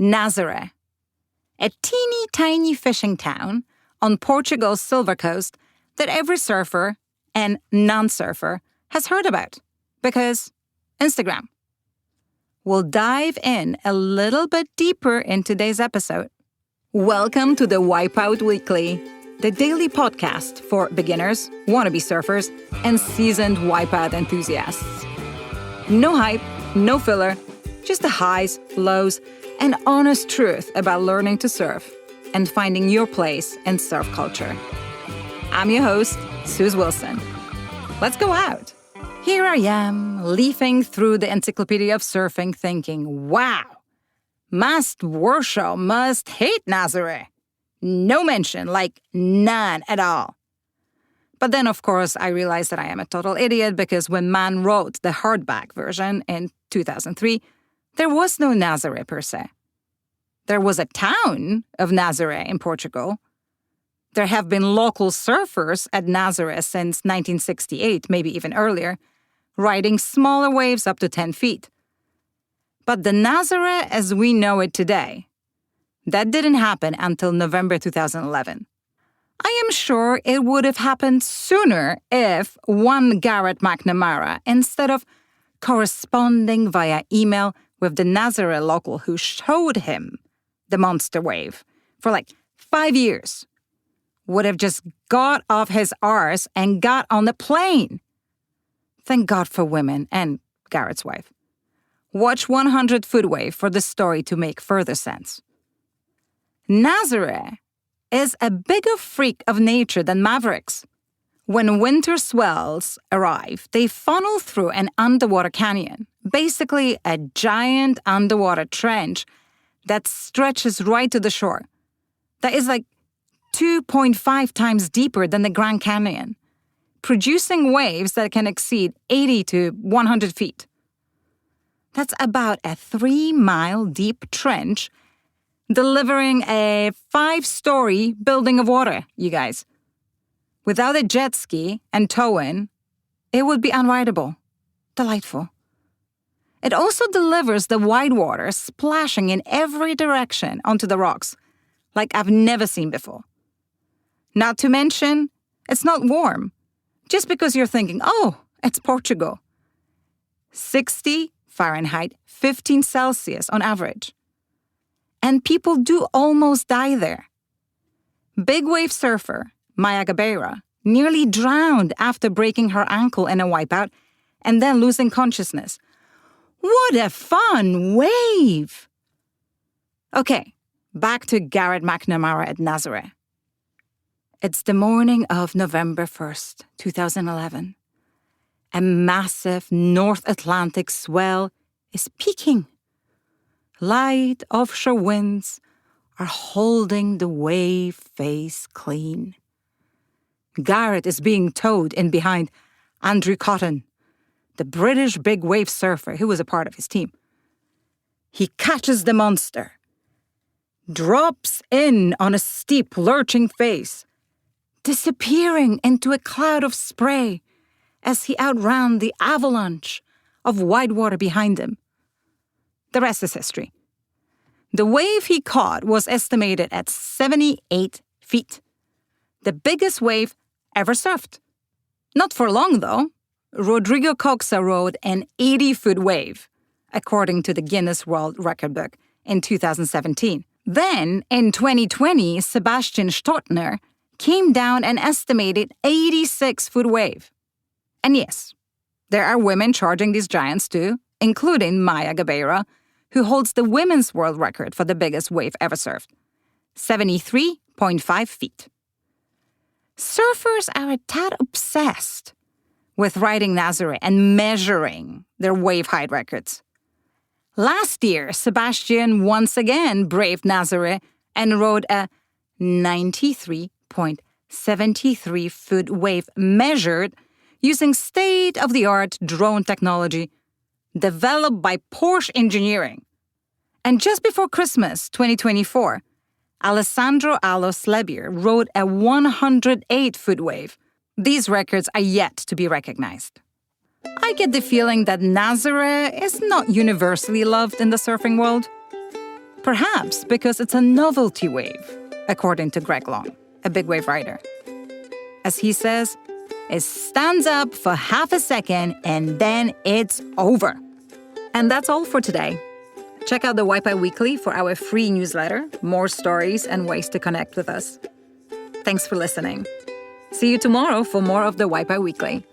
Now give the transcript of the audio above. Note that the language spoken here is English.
Nazaré, a teeny tiny fishing town on Portugal's Silver Coast that every surfer and non-surfer has heard about because Instagram. We'll dive in a little bit deeper in today's episode. Welcome to the Wipeout Weekly, the daily podcast for beginners, wannabe surfers, and seasoned wipeout enthusiasts. No hype, no filler, just the highs, lows, and honest truth about learning to surf and finding your place in surf culture. I'm your host, Suze Wilson. Let's go out. Here I am, leafing through the Encyclopedia of Surfing, thinking, wow, must worship, must hate Nazaré. No mention, like none at all. But then, of course, I realized that I am a total idiot because when man wrote the hardback version in 2003, there was no Nazaré per se. There was a town of Nazaré in Portugal. There have been local surfers at Nazaré since 1968, maybe even earlier, riding smaller waves up to 10 feet. But the Nazaré as we know it today, that didn't happen until November 2011. I am sure it would have happened sooner if one Garrett McNamara, instead of corresponding via email with the Nazaré local who showed him the monster wave for like 5 years, would have just got off his arse and got on the plane. Thank God for women and Garrett's wife. Watch 100 Foot Wave for the story to make further sense. Nazaré is a bigger freak of nature than Mavericks. When winter swells arrive, they funnel through an underwater canyon, basically a giant underwater trench that stretches right to the shore. That is like 2.5 times deeper than the Grand Canyon, producing waves that can exceed 80 to 100 feet. That's about a 3-mile deep trench delivering a 5-story building of water, you guys. Without a jet ski and tow-in, it would be unrideable. Delightful. It also delivers the wide water splashing in every direction onto the rocks, like I've never seen before. Not to mention, it's not warm, just because you're thinking, oh, it's Portugal. 60 Fahrenheit, 15 Celsius on average. And people do almost die there. Big wave surfer Maya Gabeira nearly drowned after breaking her ankle in a wipeout and then losing consciousness. What a fun wave! Okay, back to Garrett McNamara at Nazaré. It's the morning of November 1st, 2011. A massive North Atlantic swell is peaking. Light offshore winds are holding the wave face clean. Garrett is being towed in behind Andrew Cotton, the British big wave surfer who was a part of his team. He catches the monster, drops in on a steep, lurching face, disappearing into a cloud of spray as he outran the avalanche of wide water behind him. The rest is history. The wave he caught was estimated at 78 feet, the biggest wave ever surfed. Not for long, though. Rodrigo Koxa rode an 80-foot wave, according to the Guinness World Record book, in 2017. Then, in 2020, Sebastian Steudtner came down an estimated 86-foot wave. And yes, there are women charging these giants too, including Maya Gabeira, who holds the women's world record for the biggest wave ever surfed, 73.5 feet. Surfers are a tad obsessed with riding Nazaré and measuring their wave height records. Last year, Sebastian once again braved Nazaré and rode a 93.73-foot wave measured using state-of-the-art drone technology developed by Porsche Engineering. And just before Christmas 2024, Alessandro Alos Lebier rode a 108-foot wave. These records are yet to be recognized. I get the feeling that Nazaré is not universally loved in the surfing world. Perhaps because it's a novelty wave, according to Greg Long, a big wave rider. As he says, it stands up for half a second and then it's over. And that's all for today. Check out the Wi-Fi Weekly for our free newsletter, more stories and ways to connect with us. Thanks for listening. See you tomorrow for more of the Wi-Fi Weekly.